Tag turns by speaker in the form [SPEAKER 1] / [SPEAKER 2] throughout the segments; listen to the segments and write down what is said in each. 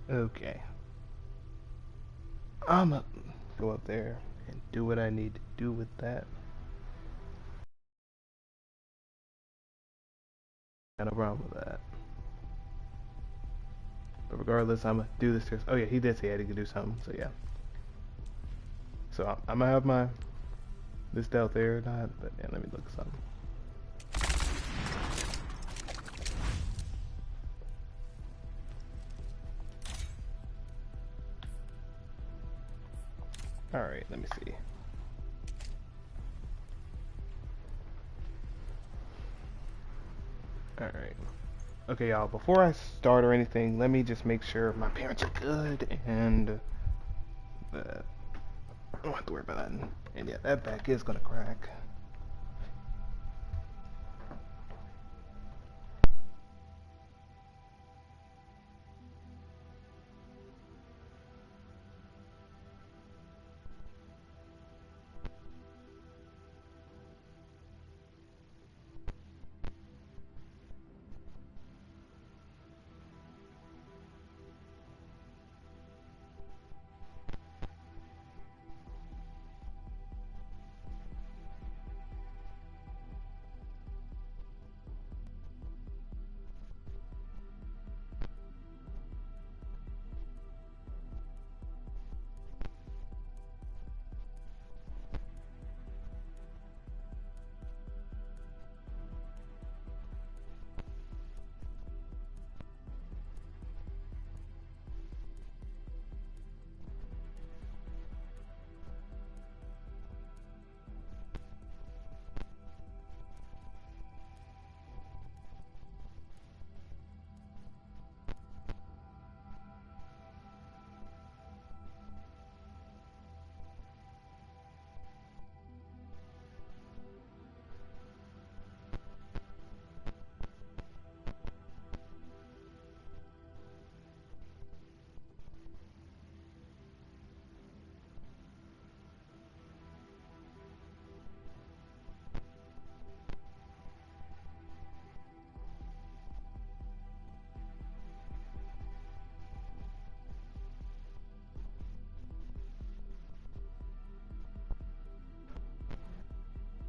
[SPEAKER 1] Okay. I'ma go up there and do what I need to do with that. Got no problem with that. But regardless, I'ma do this. Oh yeah, he did say he could do something. So yeah. So I'm gonna have my this stealth there or not. But yeah, let me look at something. All right, let me see. All right. Okay, y'all. Before I start or anything, let me just make sure my parents are good and I don't have to worry about that. And yeah, that back is gonna crack.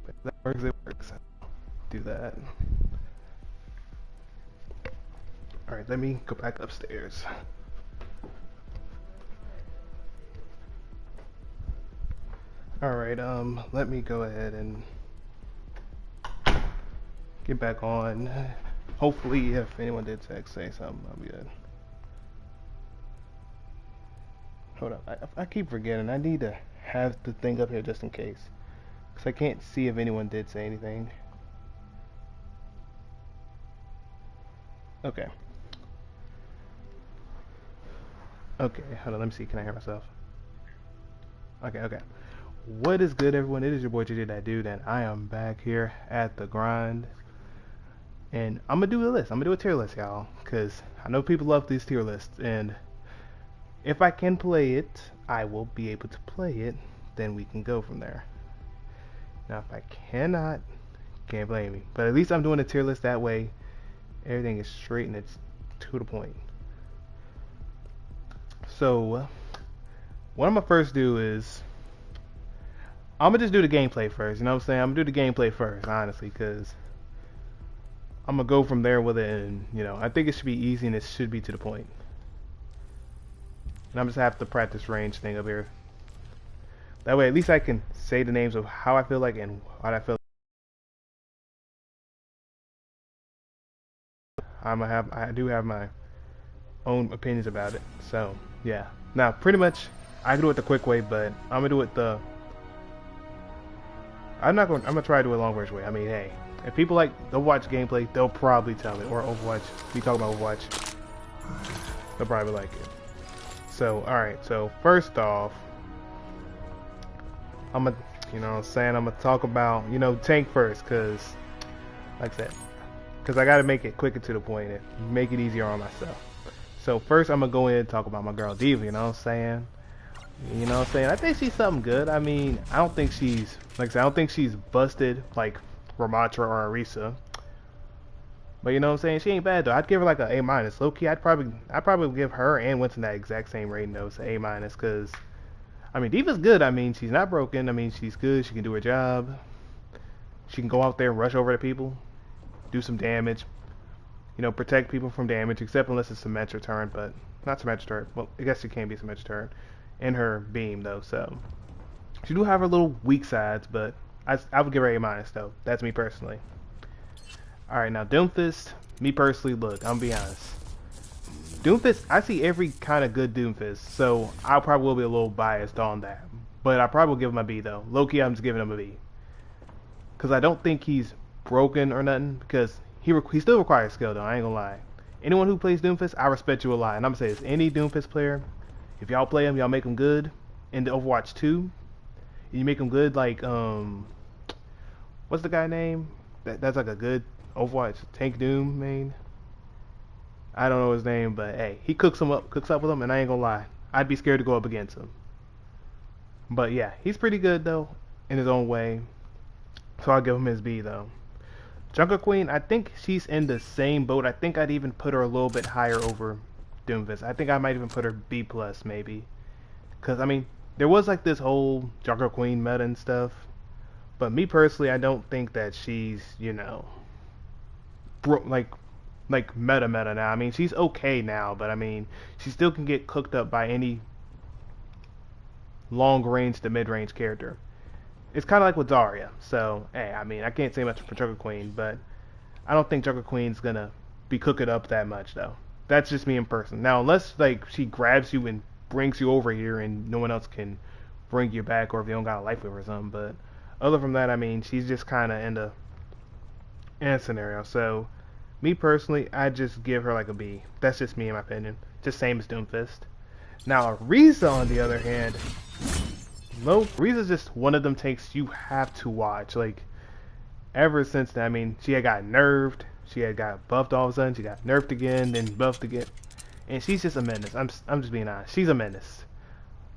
[SPEAKER 1] If that works, it works. Do that. All right, let me go back upstairs. All right, let me go ahead and get back on. Hopefully, if anyone did text, say something, I'll be good. Hold up, I keep forgetting. I need to have the thing up here just in case. Because I can't see if anyone did say anything. Okay. Okay, hold on, let me see. Can I hear myself? Okay, okay. What is good, everyone? It is your boy JJ That Dude, and I am back here at the grind. And I'm gonna do a list. I'm gonna do a tier list, y'all, because I know people love these tier lists. And if I can play it, I will be able to play it. Then we can go from there. Now, if I cannot, can't blame me. But at least I'm doing a tier list that way. Everything is straight and it's to the point. So, what I'm gonna first do is I'm gonna just do the gameplay first. You know what I'm saying? I'm gonna do the gameplay first, honestly, because I'm gonna go from there with it, and I think it should be easy and it should be to the point. And I'm just have to practice range thing up here. That way, at least I can say the names of how I feel like and what I feel. I do have my own opinions about it. So yeah. Now, pretty much, I can do it the quick way, but I'm gonna do it the. I'm gonna try to do it the long version way. I mean, hey, if people like Overwatch gameplay, they'll probably tell me. Or Overwatch, we talk about Overwatch, they'll probably like it. So, all right. So first off, I'm gonna, I'm gonna talk about, tank first, cause, like I said, cause I gotta make it quicker to the point and make it easier on myself. So first, I'm gonna go in and talk about my girl Diva. You know what I'm saying? I think she's something good. I mean, I don't think she's, like I said, I don't think she's busted like Ramatra or Arisa. But you know what I'm saying? She ain't bad though. I'd give her like a A minus. Low key, I'd probably give her and Winston that exact same rating though. It's a A minus because I mean Diva's good. I mean she's not broken. I mean she's good. She can do her job. She can go out there and rush over to people, do some damage. You know, protect people from damage, except unless it's Symmetra turn, but not Symmetra turn. Well, I guess it can be Symmetra turn. In her beam though, so she do have her little weak sides, but I would give her A minus though. That's me personally. Alright, now Doomfist, me personally, look, I'm gonna be honest. Doomfist, I see every kind of good Doomfist, so I probably will be a little biased on that. But I probably will give him a B though. Low-key, I'm just giving him a B. Because I don't think he's broken or nothing, because he still requires skill though, I ain't gonna lie. Anyone who plays Doomfist, I respect you a lot. And I'm gonna say this, any Doomfist player, if y'all play him, y'all make him good in the Overwatch 2. You make him good like, what's the guy name? That's like a good Overwatch Tank Doom main. I don't know his name, but hey, he cooks up with him, and I ain't gonna lie, I'd be scared to go up against him. But yeah, he's pretty good though, in his own way. So I'll give him his B though. Jungle Queen, I think she's in the same boat. I think I'd even put her a little bit higher over Doomfist. I think I might even put her B plus maybe. Cause I mean, there was like this whole Jungle Queen meta and stuff. But me personally, I don't think that she's, you know, like meta now. I mean, she's okay now, but I mean, she still can get cooked up by any long range to mid range character. It's kind of like with Zarya. So, hey, I mean, I can't say much for Jungle Queen, but I don't think Jungle Queen's gonna be cooking up that much though. That's just me in person. Now, unless like she grabs you and brings you over here and no one else can bring you back, or if you don't got a life with her or something, but other from that, I mean, she's just kind of in a scenario. So, me personally, I just give her like a B. That's just me in my opinion. Just same as Doomfist. Now, Risa, on the other hand, Risa's just one of them takes you have to watch. Like, ever since then, I mean, she had got nerfed. She had got buffed all of a sudden. She got nerfed again, then buffed again. And she's just a menace. I'm just being honest. She's a menace.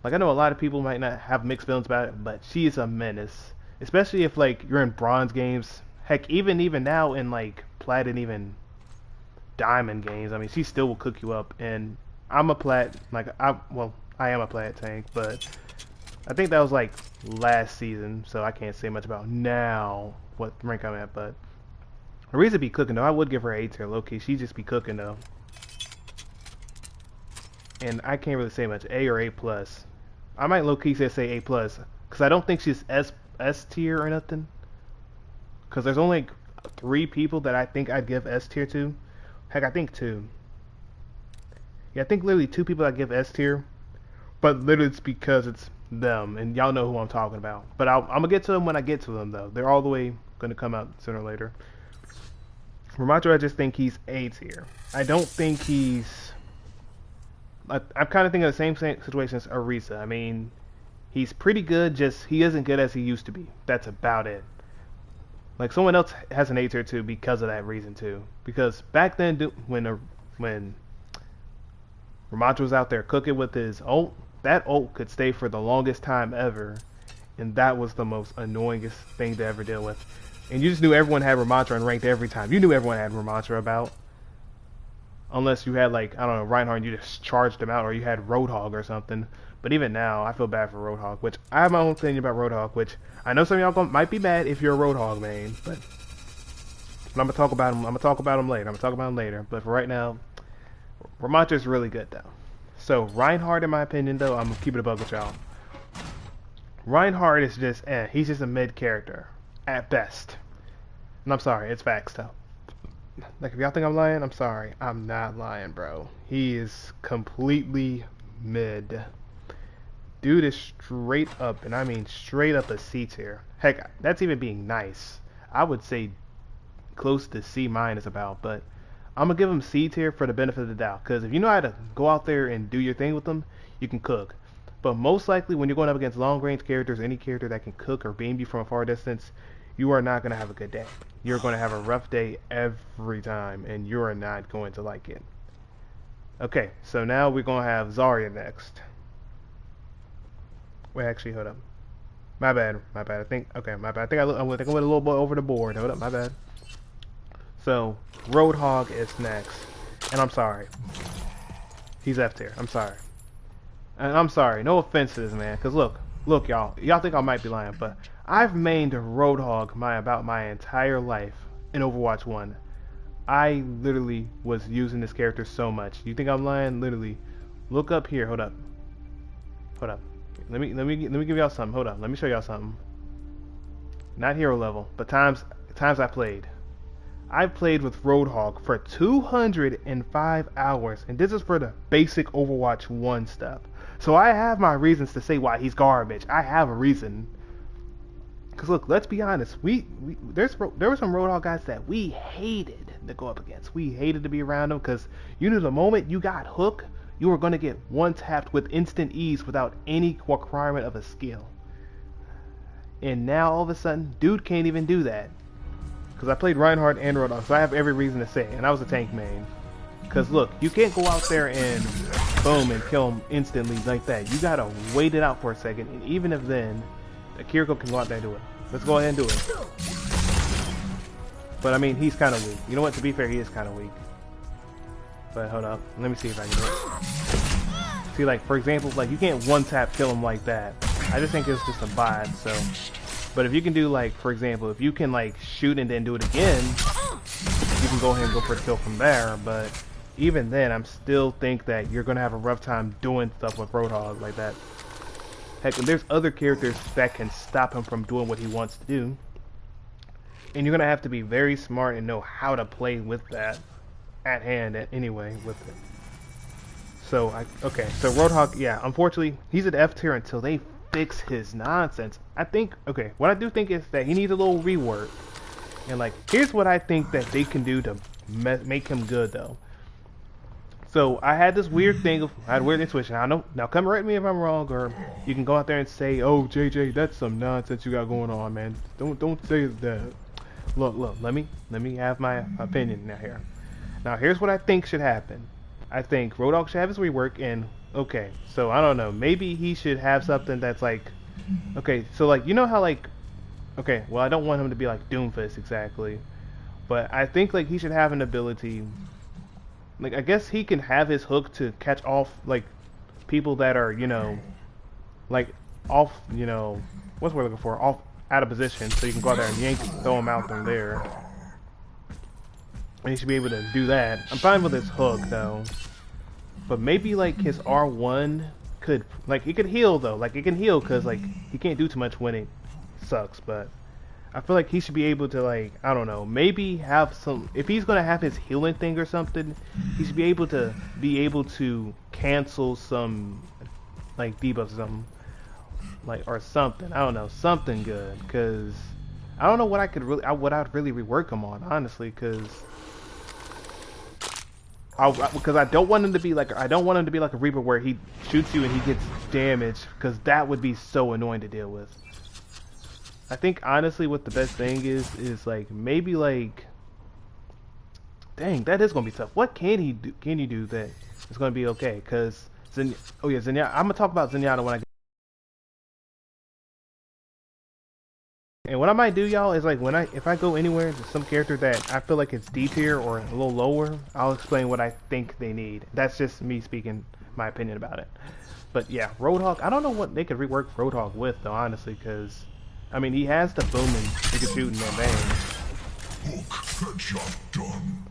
[SPEAKER 1] Like, I know a lot of people might not have mixed feelings about it, but she is a menace. Especially if like you're in bronze games, heck, even now in like plat and even diamond games, I mean, she still will cook you up. And I'm a plat, like I am a plat tank, but I think that was like last season, so I can't say much about now what rank I'm at. But Ariza be cooking though. I would give her A tier, low key. She just be cooking though, and I can't really say much. A or A plus. I might low key say A plus because I don't think she's S tier or nothing. Because there's only like 3 people that I think I'd give S tier to. Heck, I think 2. Yeah, I think literally 2 people I'd give S tier. But literally it's because it's them. And y'all know who I'm talking about. But I'm going to get to them when I get to them though. They're all the way going to come out sooner or later. Ramattra, I just think he's A tier. I don't think he's... I'm kind of thinking of the same situation as Arisa. I mean... He's pretty good, just he isn't good as he used to be. That's about it. Like someone else has an A tier too because of that reason too. Because back then, when Ramattra was out there cooking with his ult, that ult could stay for the longest time ever, and that was the most annoyingest thing to ever deal with. And you just knew everyone had Ramattra and ranked every time. You knew everyone had Ramattra about. Unless you had like, I don't know, Reinhardt and you just charged him out, or you had Roadhog or something. But even now, I feel bad for Roadhog, which I have my own opinion about Roadhog, which I know some of y'all might be mad if you're a Roadhog main, but I'm gonna talk about him. I'm gonna talk about him later. But for right now, Ramattra's really good though. So Reinhardt, in my opinion, though, I'm gonna keep it a bug with y'all. Reinhardt is just, he's just a mid character at best. And I'm sorry, it's facts though. Like if y'all think I'm lying, I'm sorry. I'm not lying, bro. He is completely mid. Dude is straight up, and I mean straight up a C tier. Heck, that's even being nice. I would say close to C minus about, but I'm gonna give him C tier for the benefit of the doubt. Because if you know how to go out there and do your thing with them, you can cook. But most likely, when you're going up against long range characters, any character that can cook or beam you from a far distance, you are not gonna have a good day. You're gonna have a rough day every time, and you are not going to like it. Okay, so now we're gonna have Zarya next. Wait, actually, hold up. My bad. I think I went a little bit over the board. Hold up, my bad. So Roadhog is next, and I'm sorry, he's F tier. I'm sorry, and I'm sorry. No offense to this man, cause look, y'all think I might be lying, but I've mained Roadhog about my entire life in Overwatch 1. I literally was using this character so much. You think I'm lying? Literally, look up here. Hold up. Let me give y'all something. Hold up. Let me show y'all something. Not hero level, but times I played. I played with Roadhog for 205 hours, and this is for the basic Overwatch 1 stuff. So I have my reasons to say why he's garbage. I have a reason. Cause look, let's be honest. There were some Roadhog guys that we hated to go up against. We hated to be around them because you knew the moment you got hook, you were gonna get one tapped with instant ease without any requirement of a skill. And now all of a sudden, dude can't even do that. Because I played Reinhardt and Roadhog, so I have every reason to say it. And I was a tank main. Because look, you can't go out there and boom and kill him instantly like that. You gotta wait it out for a second, and even if then, Kiriko can go out there and do it. Let's go ahead and do it. But I mean, he's kind of weak. You know what? To be fair, he is kind of weak. But hold up, let me see if I can do it. See, like for example, like you can't one tap kill him like that. I just think it's just a bot. So, but if you can do like, for example, if you can like shoot and then do it again, you can go ahead and go for the kill from there. But even then, I'm still think that you're gonna have a rough time doing stuff with Roadhog like that. Heck, and there's other characters that can stop him from doing what he wants to do. And you're gonna have to be very smart and know how to play with that at hand anyway with it. So okay, so Roadhog, yeah, unfortunately he's at F tier until they fix his nonsense. I think, okay, what I do think is that he needs a little rework. And like, here's what I think that they can do to make him good though. So I had this weird thing I had weird intuition. I know, now come correct me if I'm wrong, or you can go out there and say, "Oh, JJ, that's some nonsense you got going on, man. Don't say that." Look, let me have my opinion now here. Now here's what I think should happen. I think Roadhog should have his rework, and okay, so I don't know, maybe he should have something that's like, okay, so like, you know how like, okay, well I don't want him to be like Doomfist exactly, but I think like he should have an ability. Like, I guess he can have his hook to catch off, like, people that are, you know, like, off, you know, what's we're looking for? Off, out of position, so you can go out there and yank, throw him out from there. And he should be able to do that. I'm fine with his hook, though. But maybe, like, his R1 could, like, he could heal, though. Like, it can heal, because, like, he can't do too much when it sucks, but I feel like he should be able to, like, I don't know, maybe have some, if he's going to have his healing thing or something, he should be able to cancel some, like, debuffs or something, like, or something, I don't know, something good, because I don't know what I could really, what I'd really rework him on, honestly, because I don't want him to be like, I don't want him to be like a Reaper where he shoots you and he gets damaged, because that would be so annoying to deal with. I think honestly what the best thing is like maybe like, dang, that is gonna be tough. What can he do? Can you do that it's gonna be okay? Cause oh yeah, Zenyatta. I'm gonna talk about Zenyatta when I get. And what I might do, y'all, is like if I go anywhere to some character that I feel like it's D tier or a little lower, I'll explain what I think they need. That's just me speaking my opinion about it. But yeah, Roadhog. I don't know what they could rework Roadhog with though, honestly, because I mean, he has the boom and he can shoot and then bang. Headshot done.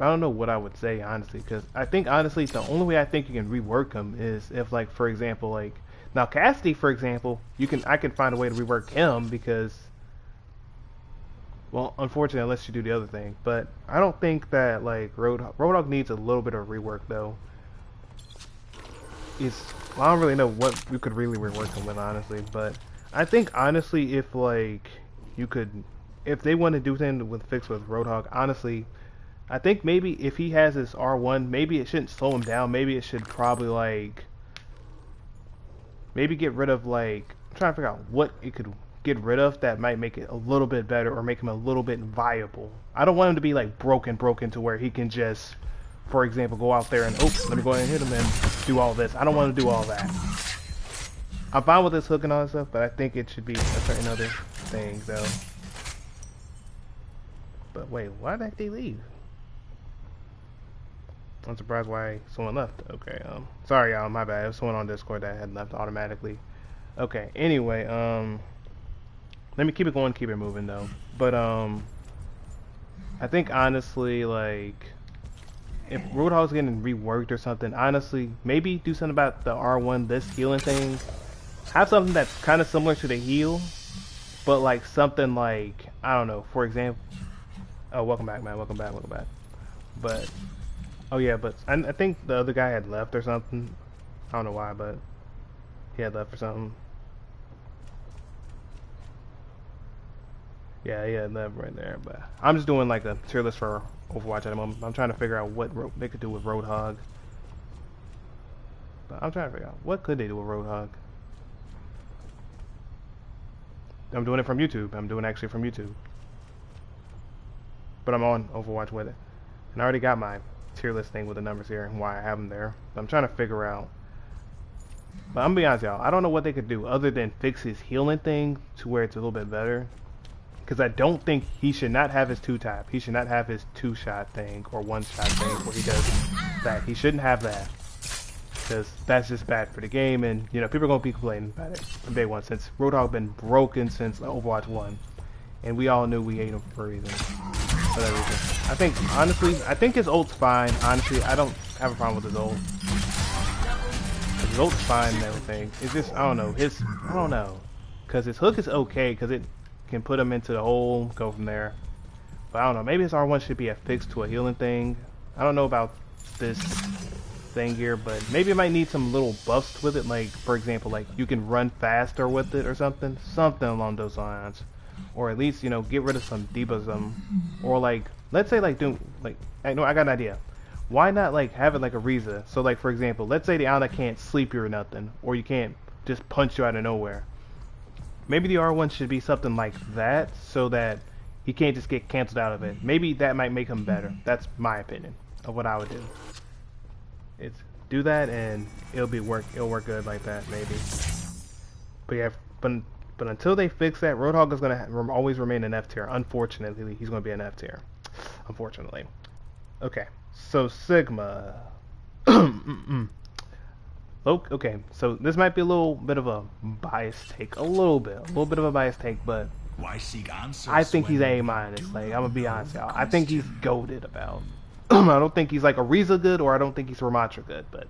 [SPEAKER 1] I don't know what I would say, honestly, because I think, honestly, the only way I think you can rework him is if, like, for example, like, now Cassidy, for example, I can find a way to rework him because, well, unfortunately, unless you do the other thing, but I don't think that, like, Roadhog needs a little bit of rework, though. Well, I don't really know what we could really rework him with, honestly, but I think honestly if like if they want to do something with Roadhog, honestly, I think maybe if he has his R1, maybe it shouldn't slow him down. Maybe it should probably like maybe get rid of like, I'm trying to figure out what it could get rid of that might make it a little bit better or make him a little bit viable. I don't want him to be like broken to where he can just, for example, go out there and let me go ahead and hit him and do all this. I don't want to do all that. I'm fine with this hook and all that stuff, but I think it should be a certain other thing, though. But wait, why did they leave? I'm surprised why someone left. Okay, sorry y'all, my bad. It was someone on Discord that had left automatically. Okay, anyway, let me keep it going, keep it moving though. But I think honestly, like, if Roadhog's getting reworked or something, honestly, maybe do something about the R1, this healing thing. Have something that's kind of similar to the heal, but like something like, I don't know, for example, oh, welcome back, man, welcome back, welcome back. But, oh yeah, but I think the other guy had left or something. I don't know why, but he had left or something. Yeah, he had left right there, but I'm just doing like a tier list for Overwatch at the moment. I'm trying to figure out what they could do with Roadhog. But I'm trying to figure out what could they do with Roadhog. I'm doing it from YouTube. I'm doing actually from YouTube. But I'm on Overwatch with it. And I already got my tier list thing with the numbers here and why I have them there. But I'm trying to figure out. But I'm gonna be honest, y'all. I don't know what they could do other than fix his healing thing to where it's a little bit better. Because I don't think he should not have his 2-tap. He should not have his 2-shot thing or 1-shot thing where he does that. He shouldn't have that. Because that's just bad for the game, and you know people are gonna be complaining about it from day one since Roadhog been broken since Overwatch 1, and we all knew we ate him for a reason. For that reason, I think honestly, I think his ult's fine. Honestly, I don't have a problem with his ult. His ult's fine and everything. It's just I don't know I don't know, because his hook is okay because it can put him into the hole, go from there. But I don't know. Maybe his R1 should be affixed to a healing thing. I don't know about this thing here, but maybe it might need some little buffs with it, like for example, like you can run faster with it or something along those lines, or at least, you know, get rid of some debuffs, or like let's say like do like I know I got an idea. Why not like have it like a Reza? So like for example, let's say the Ana can't sleep you or nothing, or you can't just punch you out of nowhere. Maybe the R1 should be something like that, so that he can't just get canceled out of it. Maybe that might make him better. That's my opinion of what I would do. It's do that and it'll work good like that maybe. But yeah, but until they fix that, Roadhog is gonna always remain an F tier. Unfortunately, he's gonna be an F tier. Unfortunately. Okay, so Sigma. Okay, so this might be a little bit of a biased take, a little bit of a biased take, but I think he's A minus. Like I'm gonna be honest, y'all. I think he's goated about. I don't think he's like a Reza good, or I don't think he's Ramatra good, but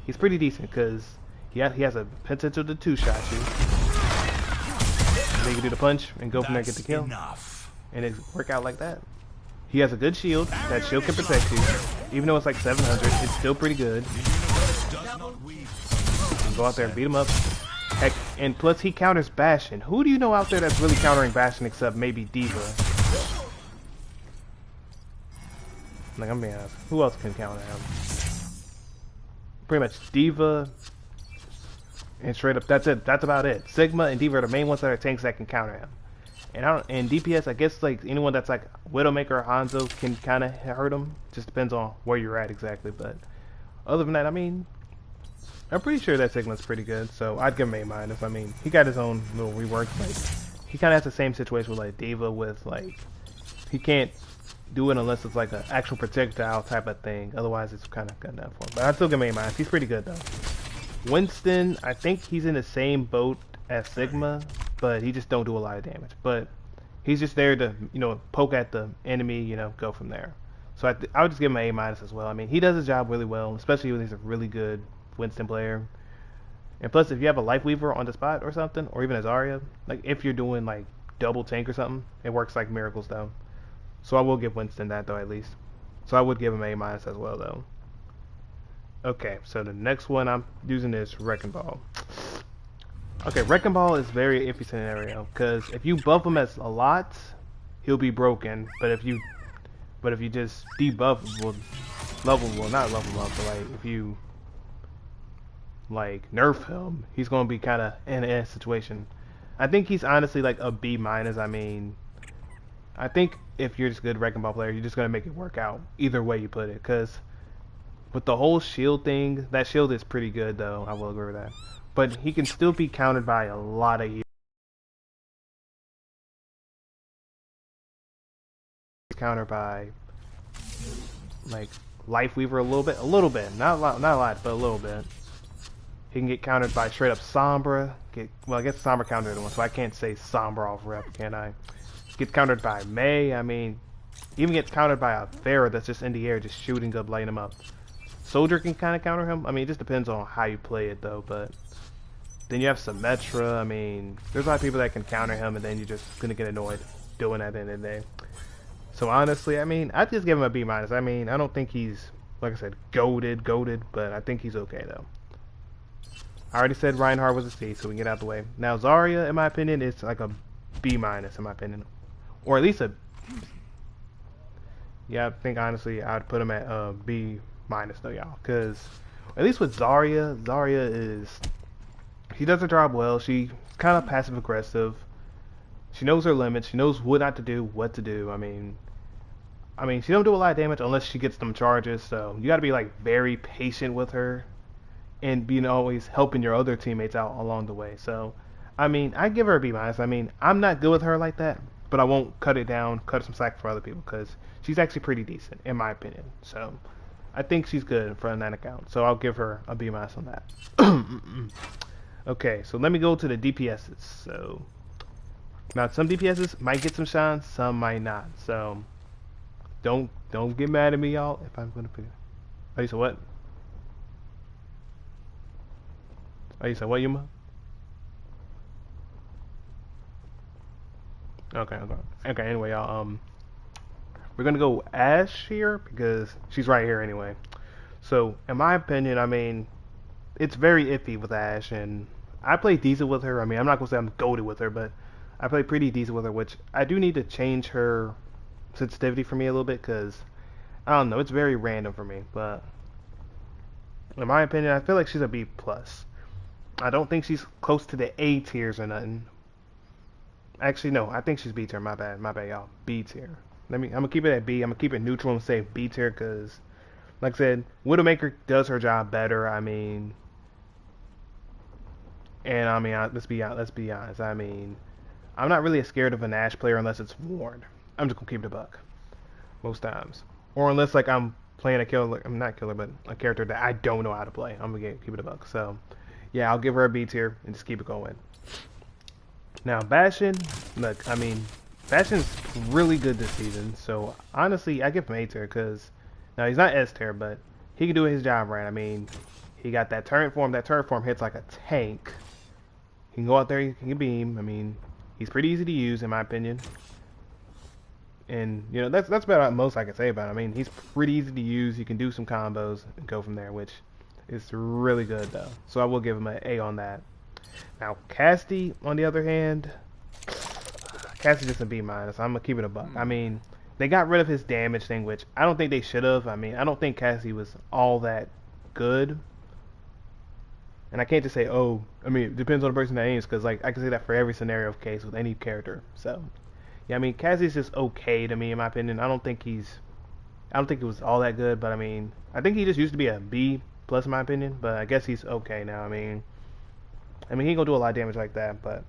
[SPEAKER 1] he's pretty decent because he has a potential to 2-shot you. And then you can do the punch and go from there and get the kill. And it work out like that. He has a good shield. That shield can protect you. Even though it's like 700, it's still pretty good. You can go out there and beat him up. Heck, and plus he counters Bastion. Who do you know out there that's really countering Bastion except maybe D.Va? Like, I'm being honest. Who else can counter him? Pretty much D.Va and straight up. That's it. That's about it. Sigma and D.Va are the main ones that are tanks that can counter him. And DPS, I guess like anyone that's like Widowmaker or Hanzo can kind of hurt him. Just depends on where you're at exactly. But other than that, I mean, I'm pretty sure that Sigma's pretty good. So I'd give him A minus. I mean, he got his own little rework. Like he kind of has the same situation with like D.Va with like he can't do it unless it's like an actual projectile type of thing. Otherwise, it's kind of good enough for him. But I'd still give him A minus. He's pretty good though. Winston, I think he's in the same boat as Sigma, but he just don't do a lot of damage. But he's just there to, you know, poke at the enemy, you know, go from there. So I would just give him an A minus as well. I mean, he does his job really well, especially when he's a really good Winston player. And plus, if you have a Life Weaver on the spot or something, or even a Zarya, like if you're doing like double tank or something, it works like miracles though. So I will give Winston that though at least. So I would give him A minus as well though. Okay, so the next one I'm using is Wrecking Ball. Okay, Wrecking Ball is very iffy scenario because if you buff him as a lot, he'll be broken. But if you just debuff not level him up, but like if you like nerf him, he's gonna be kind of in a situation. I think he's honestly like a B minus. I mean, I think if you're just a good Wrecking Ball player, you're just gonna make it work out either way you put it. Because with the whole shield thing, that shield is pretty good though. I will agree with that. But he can still be countered by a lot of countered by like Life Weaver a little bit, not a lot, but a little bit. He can get countered by straight up Sombra. I guess Sombra countered one, so I can't say Sombra off rep, can I? Gets countered by Mei. I mean, even gets countered by a Pharah that's just in the air, just shooting up, lighting him up. Soldier can kind of counter him. I mean, it just depends on how you play it, though. But then you have Symmetra. I mean, there's a lot of people that can counter him, and then you're just gonna get annoyed doing that at the end of the day. So honestly, I mean, I just give him a B minus. I mean, I don't think he's, like I said, goated, but I think he's okay though. I already said Reinhardt was a C, so we can get out of the way. Now Zarya, in my opinion, is like a B minus in my opinion, or at least a. Yeah, I think honestly I'd put him at B minus though, y'all, because at least with Zarya is, she does her job well. She's kind of passive aggressive. She knows her limits. She knows what not to do, what to do. I mean, she don't do a lot of damage unless she gets them charges. So you got to be like very patient with her, and being always helping your other teammates out along the way. So, I mean, I give her a B minus. I mean, I'm not good with her like that, but I won't cut it down, cut some slack for other people because she's actually pretty decent in my opinion. So, I think she's good for that account. So I'll give her a B minus on that. Okay, so let me go to the DPSs. So now some DPSs might get some shine, some might not. So don't get mad at me, y'all. If I'm gonna put, oh, you said what? Oh, you said what, Yuma? Okay. Anyway, y'all. We're gonna go Ashe here because she's right here anyway. So in my opinion, I mean, it's very iffy with Ashe, and I play decent with her. I mean, I'm not gonna say I'm goated with her, but I play pretty decent with her, which I do need to change her sensitivity for me a little bit because I don't know, it's very random for me. But in my opinion, I feel like she's a B plus. I don't think she's close to the A tiers or nothing. Actually, no, I think she's B tier. My bad, y'all. B tier. I'm gonna keep it at B. I'm gonna keep it neutral and say B tier because, like I said, Widowmaker does her job better. I mean, and I mean, let's be honest. I mean, I'm not really scared of an Ashe player unless it's warned. I'm just gonna keep it a buck most times, or unless like I'm playing a killer. I'm not killer, but a character that I don't know how to play. I'm gonna keep it a buck. So, yeah, I'll give her a B tier and just keep it going. Now, Bastion, look, I mean, Bastion's really good this season. So honestly, I give him A tier because now he's not S tier, but he can do his job right. I mean, he got that turret form. That turret form hits like a tank. He can go out there, he can beam. I mean, he's pretty easy to use in my opinion. And you know, that's about most I can say about him. I mean, he's pretty easy to use. You can do some combos and go from there, which is really good though. So I will give him an A on that. Now, Cassidy, on the other hand, Cassidy's just a B minus. I'm gonna keep it a buck. I mean, they got rid of his damage thing, which I don't think they should have. I mean, I don't think Cassidy was all that good. And I can't just say, oh, I mean, it depends on the person that aims, because like I can say that for every scenario of case with any character. So, yeah, I mean, Cassie's just okay to me in my opinion. I don't think it was all that good, but I mean, I think he just used to be a B plus in my opinion. But I guess he's okay now. I mean, he ain't gonna do a lot of damage like that, but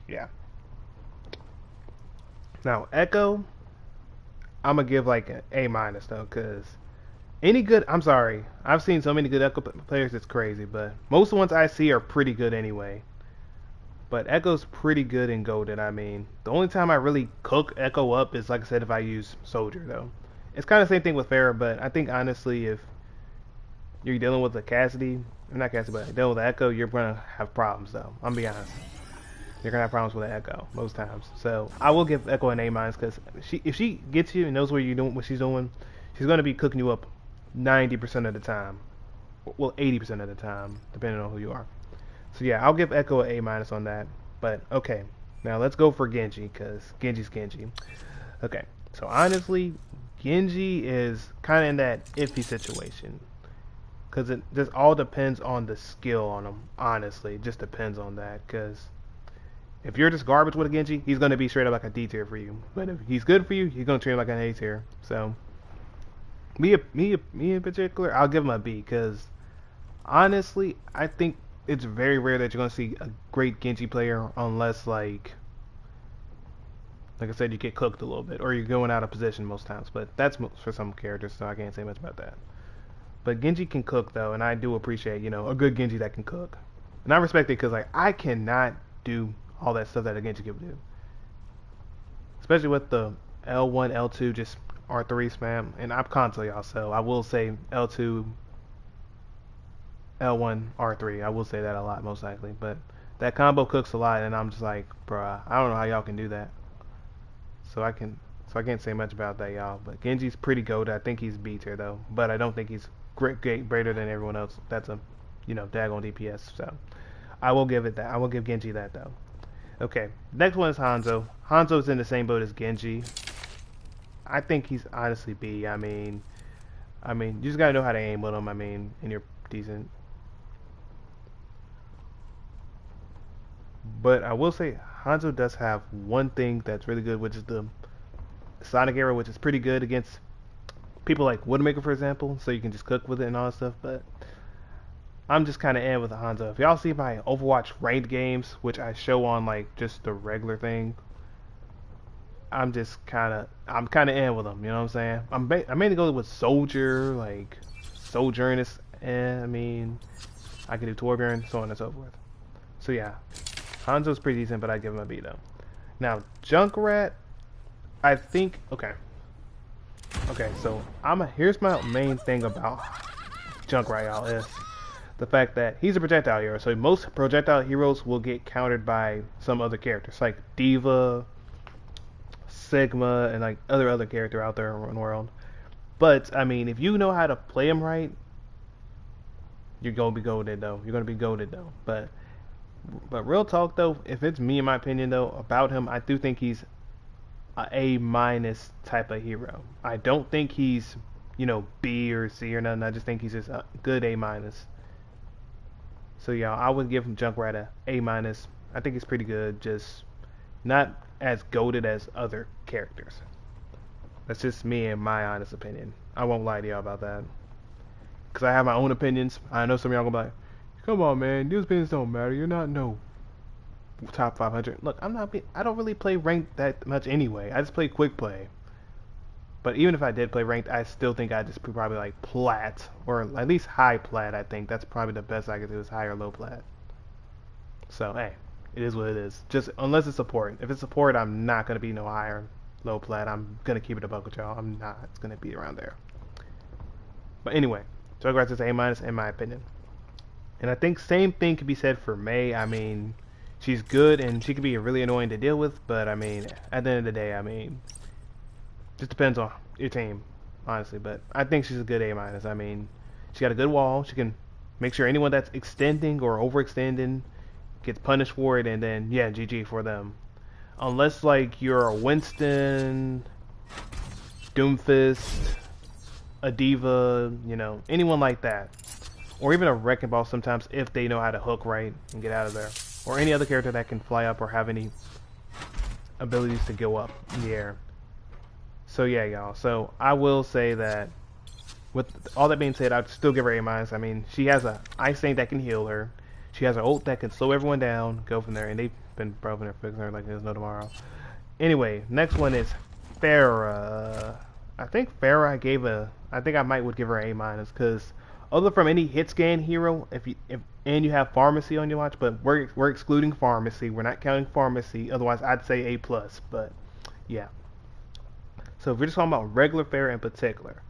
[SPEAKER 1] yeah. Now Echo, I'm gonna give like an A minus though, cause I'm sorry, I've seen so many good Echo players, it's crazy, but most of the ones I see are pretty good anyway. But Echo's pretty good in Golden. I mean, the only time I really cook Echo up is, like I said, if I use Soldier though. It's kind of the same thing with Pharah, but I think honestly, if you're dealing with a Cassidy, not Cassidy, but dealing with an Echo, you're gonna have problems though. I'm gonna be honest. You're gonna have problems with an Echo most times. So I will give Echo an A minus because if she gets you and knows what you're doing, what she's doing, she's gonna be cooking you up 90% of the time. Well, 80% of the time, depending on who you are. So yeah, I'll give Echo an A minus on that. But okay, now let's go for Genji because Genji's Genji. Okay, so honestly, Genji is kind of in that iffy situation. Because it just all depends on the skill on him, honestly. It just depends on that. Because if you're just garbage with a Genji, he's going to be straight up like a D tier for you. But if he's good for you, he's going to treat him like an A tier. So, me in particular, I'll give him a B. Because, honestly, I think it's very rare that you're going to see a great Genji player unless, like, Like I said, you get cooked a little bit, or you're going out of position most times. But that's for some characters, so I can't say much about that. But Genji can cook though, and I do appreciate a good Genji that can cook. And I respect it because like I cannot do all that stuff that a Genji can do, especially with the L1, L2, just R3 spam. And I'm console y'all, so I will say L2, L1, R3. I will say that a lot most likely, but that combo cooks a lot, and I'm just like, bruh, I don't know how y'all can do that. So I can, so I can't say much about that, y'all. But Genji's pretty goated. I think he's B tier though, but I don't think he's greater than everyone else. That's a, daggone DPS. So I will give it that. I will give Genji that though. Okay, next one is Hanzo. Hanzo's in the same boat as Genji. I think he's honestly B. I mean, you just gotta know how to aim with him. I mean, and you're decent. But I will say Hanzo does have one thing that's really good, which is the Sonic arrow, which is pretty good against people like Widowmaker, for example. So you can just cook with it and all that stuff. But I'm just kind of in with the Hanzo. If y'all see my Overwatch ranked games, which I show on like just the regular thing, I'm kind of in with them. You know what I'm saying? I mainly go with Soldier, like Sojournus, and I mean I can do Torbjorn, so on and so forth. So yeah, Hanzo's pretty decent, but I give him a B though. Now Junkrat, I think okay. So here's my main thing about Junkrat, y'all, is the fact that he's a projectile hero. So most projectile heroes will get countered by some other characters, like Diva, Sigma, and like other character out there in the world. But I mean, if you know how to play him right, you're gonna be goated though. You're gonna be goated though. But real talk though, if it's me in my opinion though about him, I do think he's a minus type of hero. I don't think he's B or C or nothing. I just think he's just a good A minus. So yeah, I would give him Junkrat A minus. I think he's pretty good, just not as goated as other characters. That's just me and my honest opinion. I won't lie to y'all about that, because I have my own opinions. I know some of y'all gonna be like, "Come on, man, these opinions don't matter. You're not no top 500." Look, I don't really play ranked that much anyway. I just play quick play. But even if I did play ranked, I still think I'd just probably like plat, or at least high plat. I think that's probably the best I could do, is high or low plat. So hey, it is what it is. Just unless it's support. If it's support, I'm not gonna be no higher low plat. I'm gonna keep it a buck with y'all. I'm not. It's gonna be around there. But anyway, Junkrat's is A minus in my opinion. And I think same thing could be said for May. I mean, she's good and she can be really annoying to deal with, but I mean, at the end of the day, I mean, just depends on your team, honestly. But I think she's a good A minus. I mean, she got a good wall. She can make sure anyone that's extending or overextending gets punished for it, and then yeah, GG for them. Unless like you're a Winston, Doomfist, a Diva, anyone like that, or even a Wrecking Ball sometimes if they know how to hook right and get out of there, or any other character that can fly up or have any abilities to go up in the air. So yeah, y'all. So I will say that with all that being said, I'd still give her A minus. I mean, she has a Ice Thing that can heal her. She has an ult that can slow everyone down, go from there, and they've been broken her, fixing her like there's no tomorrow. Anyway, next one is Pharah. I think Pharah I think I would give her A minus, because other from any hit scan hero, if and you have pharmacy on your watch, but we're excluding pharmacy. We're not counting pharmacy. Otherwise, I'd say A plus. But yeah. So if we're just talking about regular Pharah in particular,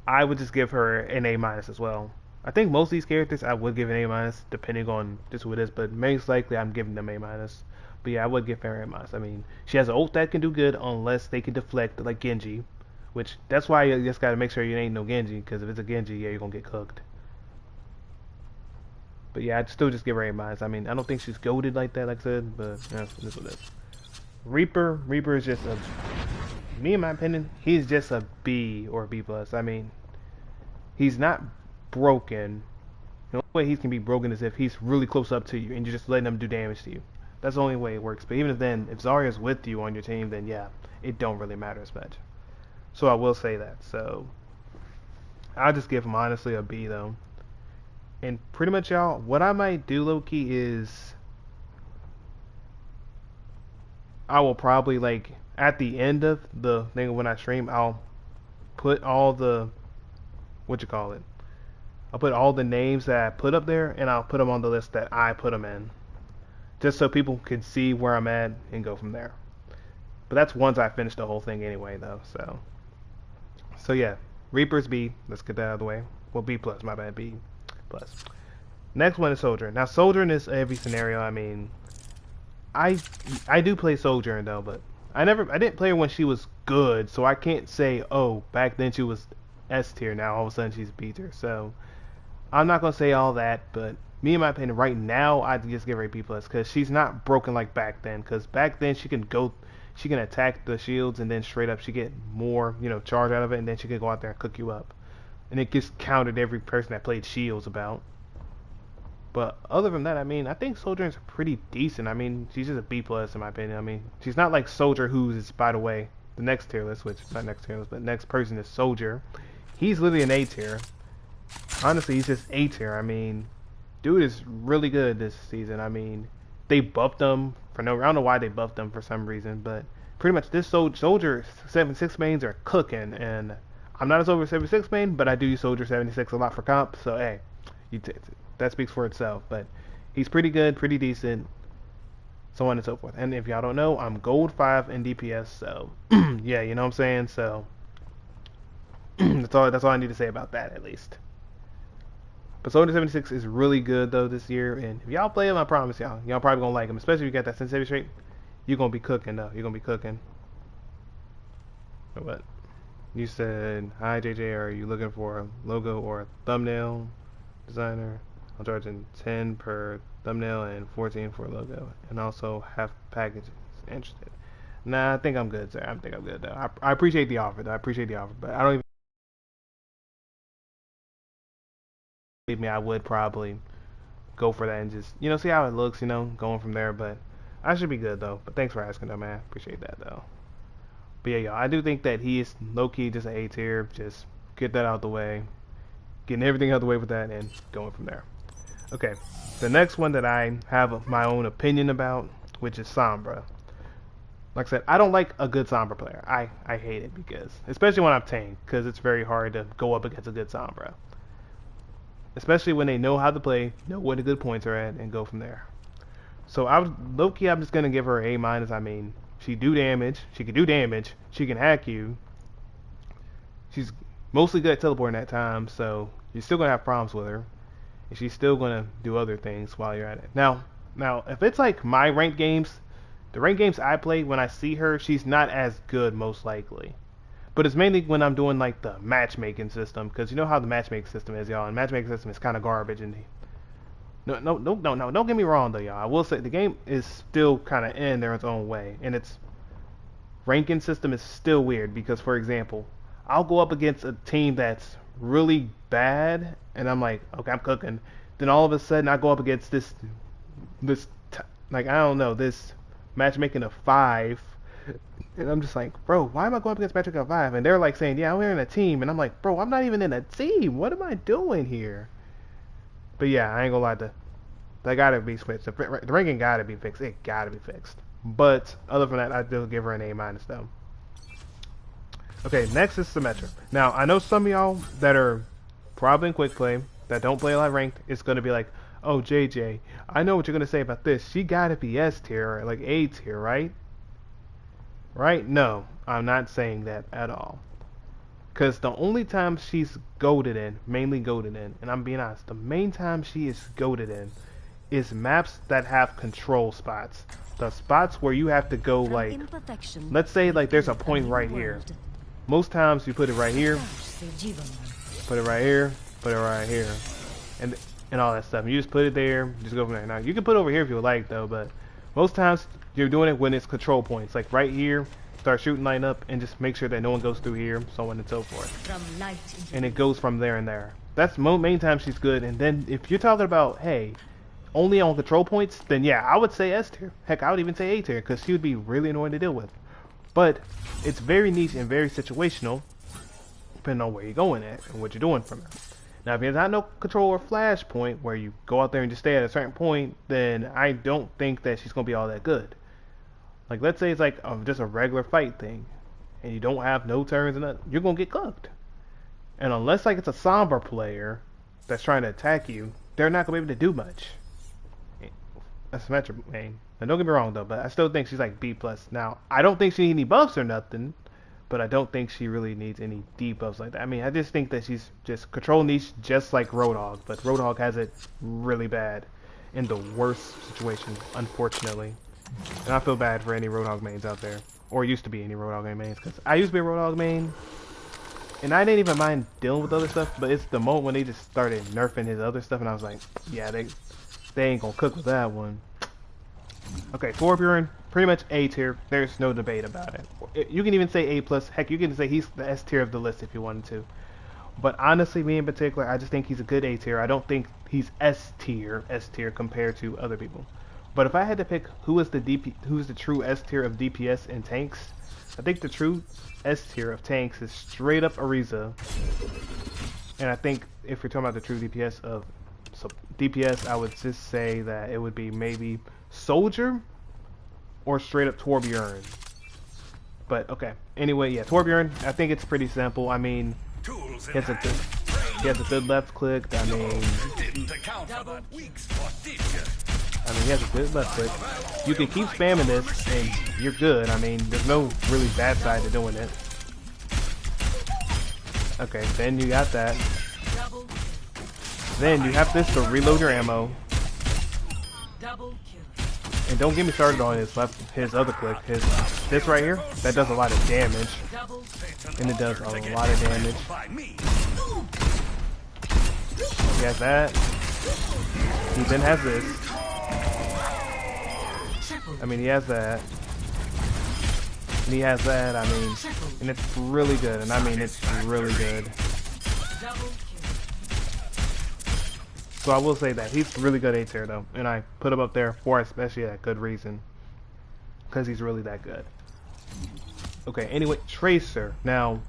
[SPEAKER 1] I would just give her an A minus as well. I think most of these characters I would give an A minus, depending on just who it is, but most likely I'm giving them A minus. But yeah, I would give Pharah A minus. I mean, she has an ult that can do good unless they can deflect like Genji, which that's why you just gotta make sure you ain't no Genji, because if it's a Genji, yeah, you're gonna get cooked. But yeah, I'd still just give her A minus. I mean, I don't think she's goated like that, like I said, but yeah, this is what it is. Reaper is just me in my opinion, he's just a B or B plus. I mean, he's not broken. The only way he can be broken is if he's really close up to you and you're just letting him do damage to you. That's the only way it works. But even if Zarya's with you on your team, then yeah, it don't really matter as much. So I will say that. So I'll just give him honestly a B though. And pretty much y'all, what I might do low key is I will probably like at the end of the thing when I stream, I'll put all the what you call it. I'll put all the names that I put up there, and I'll put them on the list that I put them in, just so people can see where I'm at and go from there. But that's once I finish the whole thing anyway, though. So yeah, Reaper's B. Let's get that out of the way. Well, B plus, my bad, B plus. Next one is Soldier. Now, Soldier in this every scenario. I mean, I I do play Soldier though, but I didn't play her when she was good, so I can't say, oh, back then she was S tier. Now all of a sudden she's B tier. So I'm not gonna say all that, but me in my opinion, right now I'd just give her a B plus because she's not broken like back then. Because back then she can attack the shields and then straight up she get more, charge out of it, and then she can go out there and cook you up. And it gets counted every person that played shields about. But other than that, I mean, I think Soldier is pretty decent. I mean, she's just a B plus in my opinion. I mean, she's not like Soldier, who's, by the way, the next tier list, which not next tier list, but next person is Soldier. He's literally an A tier. Honestly, he's just A tier. I mean, dude is really good this season. I mean, they buffed him for no. I don't know why they buffed him for some reason, but pretty much this Soldier 76 mains are cooking, and I'm not a Soldier 76 main, but I do use Soldier 76 a lot for comp. So hey, that speaks for itself. But he's pretty good, pretty decent, so on and so forth. And if y'all don't know, I'm gold 5 in DPS. So yeah, you know what I'm saying. So that's all I need to say about that, at least. But Soldier 76 is really good though this year, and if y'all play him, I promise y'all probably gonna like him, especially if you got that sensitivity trait. You're gonna be cooking though. You're gonna be cooking. What? You said, hi JJ, are you looking for a logo or a thumbnail designer? I'm charging 10 per thumbnail and 14 for a logo, and also half packages. Interested? Nah, I think I'm good, sir. I think I'm good though. I appreciate the offer though. I appreciate the offer, but I don't even. Believe me, I would probably go for that and just see how it looks, going from there. But I should be good though. But thanks for asking though, man. Appreciate that though. But yeah, y'all, I do think that he is low key just an A tier. Just get that out the way, getting everything out the way with that, and going from there. Okay, the next one that I have my own opinion about, which is Sombra. Like I said, I don't like a good Sombra player. I hate it because, especially when I'm tanked, because it's very hard to go up against a good Sombra. Especially when they know how to play, know where the good points are at, and go from there. So low-key, I'm just gonna give her A minus. I mean, she do damage, she can do damage, she can hack you. She's mostly good at teleporting at times, so you're still gonna have problems with her, and she's still gonna do other things while you're at it. Now, if it's like my ranked games, the ranked games I play, when I see her, she's not as good most likely. But it's mainly when I'm doing like the matchmaking system, because you know how the matchmaking system is, y'all. And matchmaking system is kind of garbage. And no, don't get me wrong though, y'all. I will say the game is still kind of in their own way, and its ranking system is still weird. Because for example, I'll go up against a team that's really bad, and I'm like, okay, I'm cooking. Then all of a sudden, I go up against this like I don't know, this matchmaking of 5. And I'm just like, bro, why am I going up against Patrick at 5? And they're like saying, yeah, we're in a team. And I'm like, bro, I'm not even in a team. What am I doing here? But yeah, I ain't gonna lie, that gotta be fixed. The ranking gotta be fixed. It gotta be fixed. But other than that, I still give her an A minus though. Okay, next is Symmetra. Now, I know some of y'all that are probably in quick play, that don't play a lot ranked, it's gonna be like, oh, JJ, I know what you're gonna say about this. She gotta be S tier or like A tier, right? Right? No, I'm not saying that at all. Because the only time she's goated in, mainly goated in, and I'm being honest, the main time she is goated in is maps that have control spots. The spots where you have to go like, let's say like there's a point right here. Most times you put it right here, put it right here, put it right here, and all that stuff. You just put it there, just go from there. Now you can put it over here if you would like though, but most times you're doing it when it's control points, like right here. Start shooting line up and just make sure that no one goes through here, so on and so forth. And it goes from there and there. That's main time she's good. And then if you're talking about, hey, only on control points, then yeah, I would say S tier. Heck, I would even say A tier, because she would be really annoying to deal with. But it's very niche and very situational, depending on where you're going at and what you're doing from her. Now, if you're not no control or flash point where you go out there and just stay at a certain point, then I don't think that she's going to be all that good. Like, let's say it's like just a regular fight thing, and you don't have no turns and nothing, you're gonna get cooked. And unless like it's a somber player that's trying to attack you, they're not gonna be able to do much. That's Metro main. Now don't get me wrong though, but I still think she's like B plus. Now I don't think she needs any buffs or nothing, but I don't think she really needs any debuffs like that. I mean, I just think that she's just control niche just like Roadhog, but Roadhog has it really bad in the worst situation, unfortunately. And I feel bad for any Roadhog mains out there, or used to be any Roadhog mains, because I used to be a Roadhog main, and I didn't even mind dealing with other stuff, but it's the moment when they just started nerfing his other stuff, and I was like, yeah, they ain't gonna cook with that one. Okay, Torbjorn, pretty much A tier. There's no debate about it. You can even say A plus. Heck, you can say he's the S tier of the list if you wanted to. But honestly, me in particular, I just think he's a good A tier. I don't think he's S tier compared to other people. But if I had to pick who's the true S tier of DPS and tanks, I think the true S tier of tanks is straight up Ariza. And I think if you're talking about the true DPS of DPS, I would just say that it would be maybe Soldier or straight up Torbjorn. But okay, anyway, yeah, Torbjorn, I think it's pretty simple. I mean, he has a good left click. I mean, he has a good left click. You can keep spamming this and you're good. I mean, there's no really bad side to doing it. Okay, then you got that. Then you have this to reload your ammo. And don't get me started on his other click. This right here, that does a lot of damage. And it does a lot of damage. He has that. He then has this. I mean, he has that. And he has that, I mean, and it's really good. And I mean, it's really good. So I will say that he's really good A tier though, and I put him up there for especially that good reason, because he's really that good. Okay, anyway, Tracer. Now,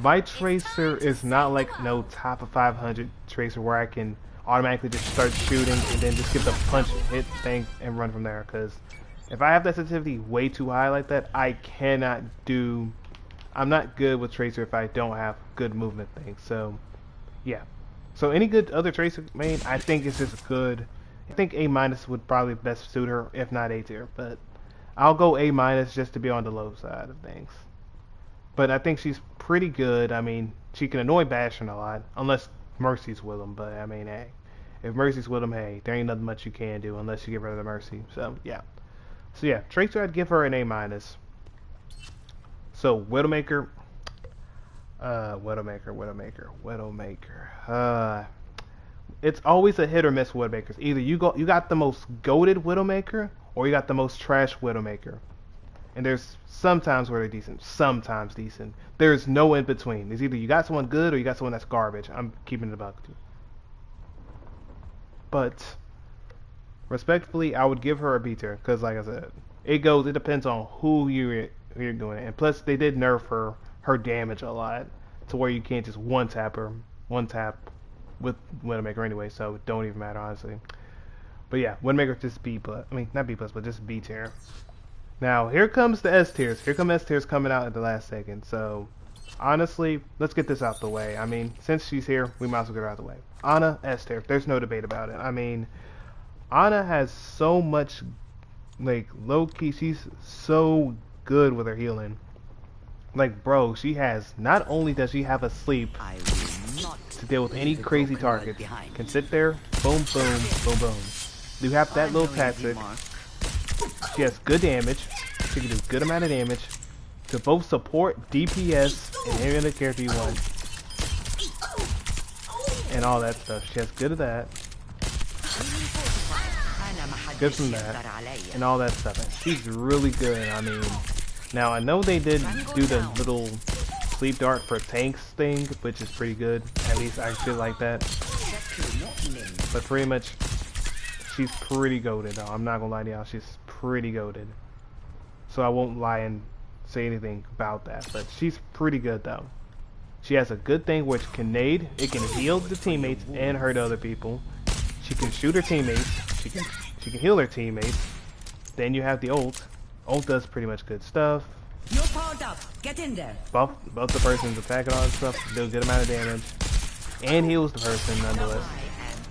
[SPEAKER 1] my Tracer is not like no top of 500 Tracer where I can automatically just start shooting and then just give the punch, hit thing, and run from there. Because if I have that sensitivity way too high like that, I cannot do. I'm not good with Tracer if I don't have good movement things. So, yeah. So any good other Tracer main, I think is just good. I think A minus would probably best suit her, if not A tier. But I'll go A minus just to be on the low side of things. But I think she's pretty good. I mean, she can annoy Bastion a lot, unless Mercy's with him. But I mean, hey, if Mercy's with him, hey, there ain't nothing much you can do unless you get rid of the Mercy. So yeah. So yeah, Tracer, I'd give her an A minus. So Widowmaker. Widowmaker. It's always a hit or miss Widowmakers. Either you got the most goated Widowmaker, or you got the most trash Widowmaker. And there's sometimes where they're decent, sometimes decent. There's no in between. There's either you got someone good or you got someone that's garbage. I'm keeping it about you. But respectfully, I would give her a B tier, because like I said, it depends on who you're doing it. And plus, they did nerf her damage a lot, to where you can't just one tap with Widowmaker anyway, so it don't even matter honestly. But yeah, Widowmaker just B plus. I mean, not B plus, but just B tier. Now here comes the S tiers. Here come S tiers coming out at the last second. So honestly, let's get this out the way. I mean, since she's here, we might as well get her out the way. Ana, S tier. There's no debate about it. I mean, Ana has so much, like, low key. She's so good with her healing. Like, bro, she has, not only does she have a sleep to deal with any crazy targets, can sit there, boom, boom, boom, boom. You have that little tactic. She has good damage. She can do a good amount of damage to both support DPS and any other character you want. And all that stuff. She has good at that. Good from that. And all that stuff. And she's really good. I mean, now I know they did do the little sleep dart for tanks thing, which is pretty good. At least I feel like that. But pretty much, she's pretty goated though. I'm not gonna lie to y'all, she's pretty goated. So I won't lie and say anything about that. But she's pretty good though. She has a good thing which can nade. It can heal the teammates and hurt other people. She can shoot her teammates. She can heal her teammates. Then you have the ult. ult does pretty much good stuff.
[SPEAKER 2] You're powered up. Get in there.
[SPEAKER 1] Both the person's attacking all this stuff do a good amount of damage, and heals the person nonetheless.